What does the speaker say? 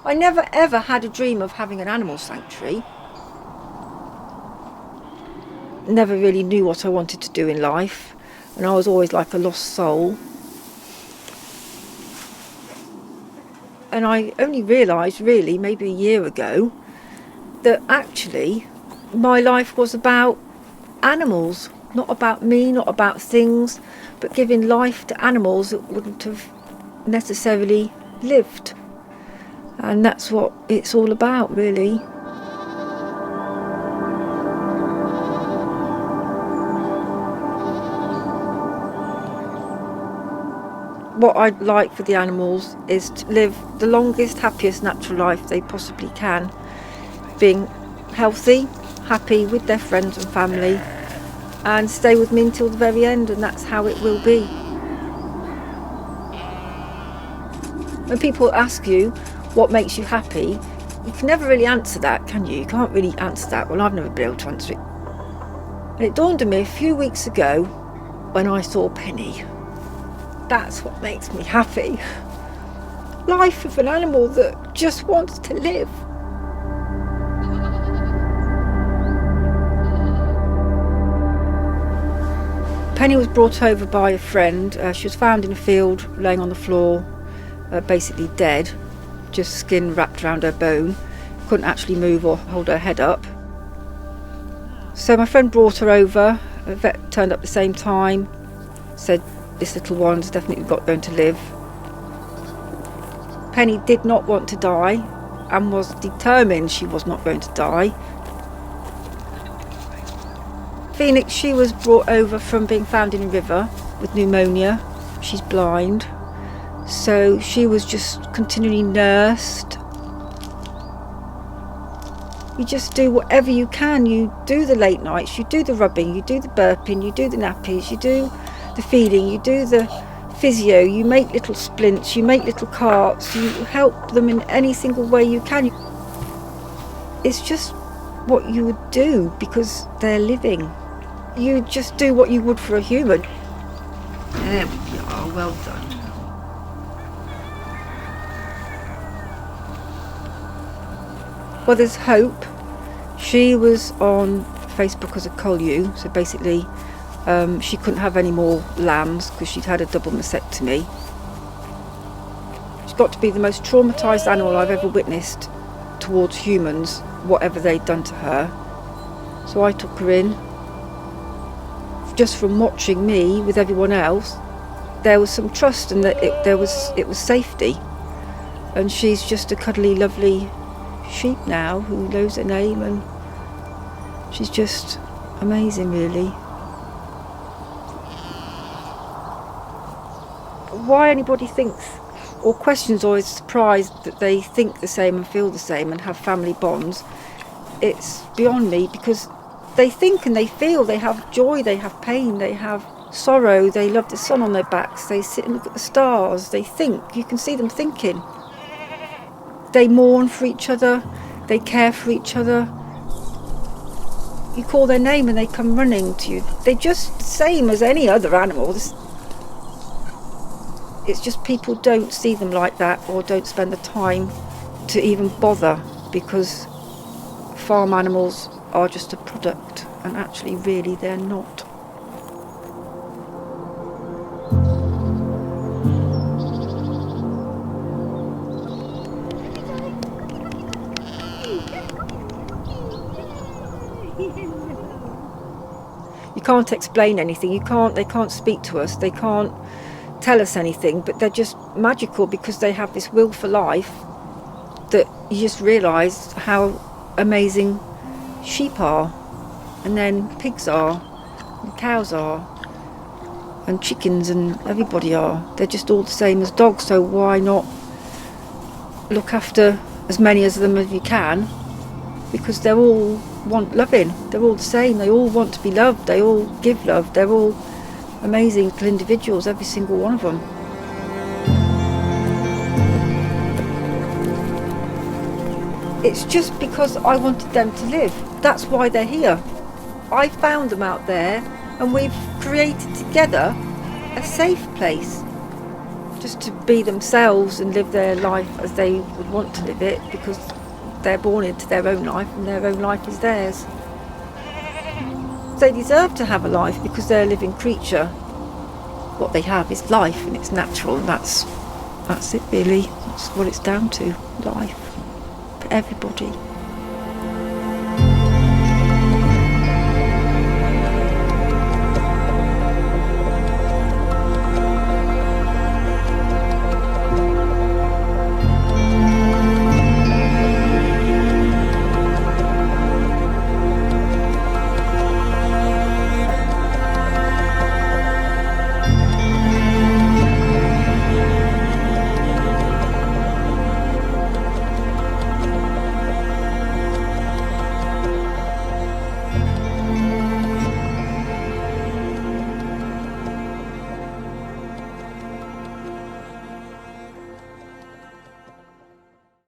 I never ever had a dream of having an animal sanctuary. Never really knew what I wanted to do in life, and I was always like a lost soul. And I only realised really maybe a year ago that actually my life was about animals, not about me, not about things, but giving life to animals that wouldn't have necessarily lived. And that's what it's all about, really. What I'd like for the animals is to live the longest, happiest natural life they possibly can, being healthy, happy with their friends and family, and stay with me until the very end, and that's how it will be. When people ask you what makes you happy, you can never really answer that, can you? You can't really answer that. Well, I've never been able to answer it. And it dawned on me a few weeks ago when I saw Penny. That's what makes me happy. Life of an animal that just wants to live. Penny was brought over by a friend. She was found in a field, laying on the floor, basically dead, just skin wrapped around her bone. Couldn't actually move or hold her head up. So my friend brought her over. A vet turned up at the same time, said this little one's definitely going to live. Penny did not want to die and was determined she was not going to die. Phoenix, she was brought over from being found in a river with pneumonia. She's blind, so she was just continually nursed. You just do whatever you can. You do the late nights, you do the rubbing, you do the burping, you do the nappies, you do the feeding, you do the physio, you make little splints, you make little carts, you help them in any single way you can. It's just what you would do because they're living. You just do what you would for a human. There we are, well done. Well, there's hope. She was on Facebook as a Colu, so basically she couldn't have any more lambs because she'd had a double mastectomy. She's got to be the most traumatised animal I've ever witnessed towards humans, whatever they'd done to her. So I took her in. Just from watching me with everyone else, there was some trust and that it was safety. And she's just a cuddly, lovely sheep now who knows her name, and she's just amazing, really. Why anybody thinks or questions or is surprised that they think the same and feel the same and have family bonds, it's beyond me, because they think and they feel, they have joy, they have pain, they have sorrow, they love the sun on their backs, they sit and look at the stars, they think, you can see them thinking. They mourn for each other, they care for each other. You call their name and they come running to you. They're just the same as any other animal. It's just people don't see them like that or don't spend the time to even bother, because farm animals are just a product, and actually really they're not. You can't explain anything. They can't speak to us. They can't tell us anything, but they're just magical because they have this will for life that you just realise how amazing sheep are, and then pigs are, and cows are, and chickens, and everybody are. They're just all the same as dogs, so why not look after as many of them as you can, because they all want loving. They're all the same. They all want to be loved. They all give love. They're all amazing little individuals, every single one of them. It's just because I wanted them to live. That's why they're here. I found them out there, and we've created together a safe place just to be themselves and live their life as they would want to live it, because they're born into their own life and their own life is theirs. They deserve to have a life because they're a living creature. What they have is life, and it's natural, and that's it really. That's what it's down to, life, for everybody.